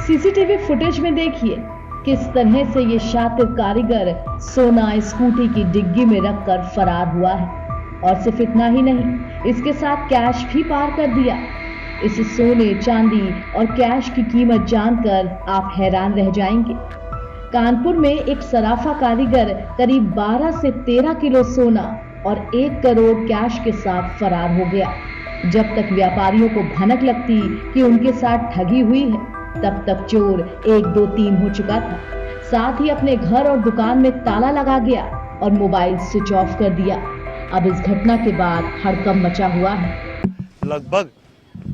CCTV footage में देखिए किस तरह से ये शातिर कारीगर सोना स्कूटी की डिग्गी में रखकर फरार हुआ है। और सिर्फ इतना ही नहीं, इसके साथ कैश भी पार कर दिया। इस सोने, चांदी और कैश की कीमत जानकर आप हैरान रह जाएंगे। कानपुर में एक सराफा कारीगर करीब 12 से 13 किलो सोना और 1 करोड़ कैश के साथ फरार हो गया। जब तक व्यापारियों को भनक लगती कि उनके साथ ठगी हुई है, तब तक चोर 1, 2, 3 हो चुका था। साथ ही अपने घर और दुकान में ताला लगा गया और मोबाइल स्विच ऑफ कर दिया। अब इस घटना के बाद हड़कंप मचा हुआ है। लगभग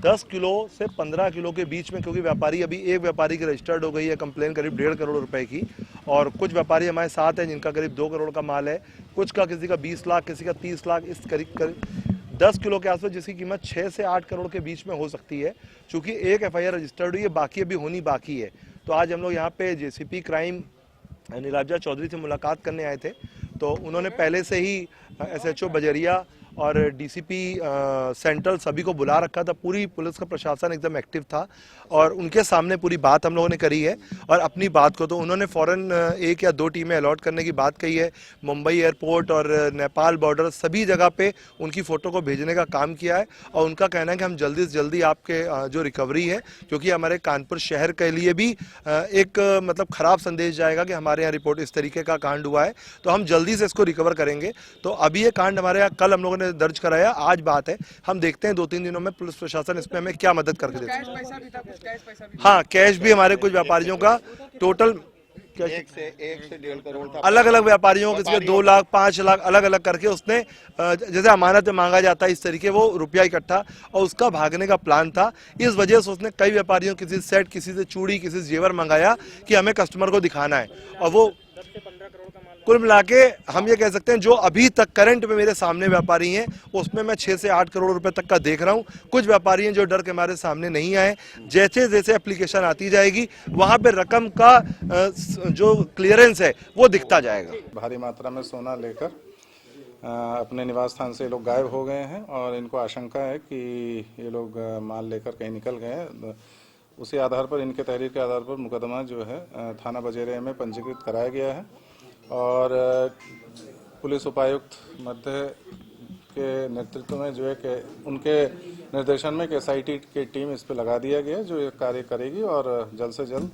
10 किलो से 15 किलो के बीच में, क्योंकि व्यापारी अभी एक व्यापारी की रजिस्टर्ड हो गई है कंप्लेन करीब 1.5 करोड़ रुपए की, और कुछ व्यापारी हमारे साथ हैं जिनका करीब 2 करोड़ का माल है। कुछ का किसी का 20 लाख, किसी का 30 लाख, इस करीब 10 किलो के आसपास, जिसकी कीमत 6 से 8 करोड़ के बीच में हो सकती है। चूंकि एक FIR रजिस्टर्ड हुई है, बाकी अभी होनी बाकी है। तो आज हम लोग यहाँ पे JCP क्राइम नीलाब्जा चौधरी से मुलाकात करने आए थे। तो उन्होंने पहले से ही SHO बजरिया और DCP सेंट्रल सभी को बुला रखा था। पूरी पुलिस का प्रशासन एकदम एक्टिव था और उनके सामने पूरी बात हम लोगों ने करी है। और अपनी बात को तो उन्होंने फौरन 1 या 2 टीमें अलॉट करने की बात कही है। मुंबई एयरपोर्ट और नेपाल बॉर्डर सभी जगह पे उनकी फ़ोटो को भेजने का काम किया है। और उनका कहना है कि हम जल्दी से जल्दी आपके जो रिकवरी है, क्योंकि हमारे कानपुर शहर के लिए भी एक मतलब ख़राब संदेश जाएगा कि हमारे यहाँ रिपोर्ट इस तरीके का कांड हुआ है, तो हम जल्दी से इसको रिकवर करेंगे। तो अभी ये कांड हमारे यहाँ कल हम लोगों ने दर्ज कराया, आज बात है। हम देखते हैं 2-3 दिनों में पुलिस प्रशासन इसमें हमें क्या मदद करके देता है। हाँ, कैश भी हमारे कुछ व्यापारियों का टोटल 1 से 1.5 करोड़ था। अलग अलग व्यापारियों को 2 लाख 5 लाख अलग अलग करके उसने जैसे अमानत में मांगा जाता है इस तरीके वो रुपया इकट्ठा, और उसका भागने का प्लान था। इस वजह से उसने कई व्यापारियों, किसी सेट, किसी से चूड़ी, किसी से जेवर मंगाया कि हमें कस्टमर को दिखाना है। और वो कुल मिला के हम ये कह सकते हैं जो अभी तक करंट में मेरे सामने व्यापारी हैं, उसमें मैं 6 से 8 करोड़ रुपए तक का देख रहा हूं। कुछ व्यापारी हैं जो डर के हमारे सामने नहीं आए। जैसे जैसे एप्लीकेशन आती जाएगी वहां पे रकम का जो क्लियरेंस है वो दिखता जाएगा। भारी मात्रा में सोना लेकर अपने निवास स्थान से लोग गायब हो गए हैं और इनको आशंका है कि ये लोग माल लेकर कहीं निकल गए हैं। उसी आधार पर, इनके तहरीर के आधार पर मुकदमा जो है थाना बजेरिया में पंजीकृत कराया गया है। और पुलिस उपायुक्त मध्य के नेतृत्व में जो है कि उनके निर्देशन में SIT की टीम इस पर लगा दिया गया है, जो ये कार्य करेगी। और जल्द से जल्द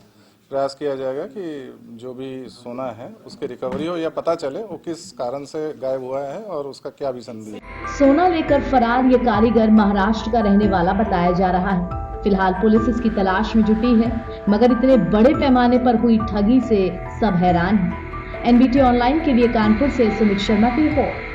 प्रयास किया जाएगा कि जो भी सोना है उसकी रिकवरी हो या पता चले वो किस कारण से गायब हुआ है और उसका क्या भी संदेह है। सोना लेकर फरार ये कारीगर महाराष्ट्र का रहने वाला बताया जा रहा है। फिलहाल पुलिस इसकी तलाश में जुटी है, मगर इतने बड़े पैमाने पर हुई ठगी से सब हैरान हैं। NBT ऑनलाइन के लिए कानपुर से सुमित शर्मा की रिपोर्ट।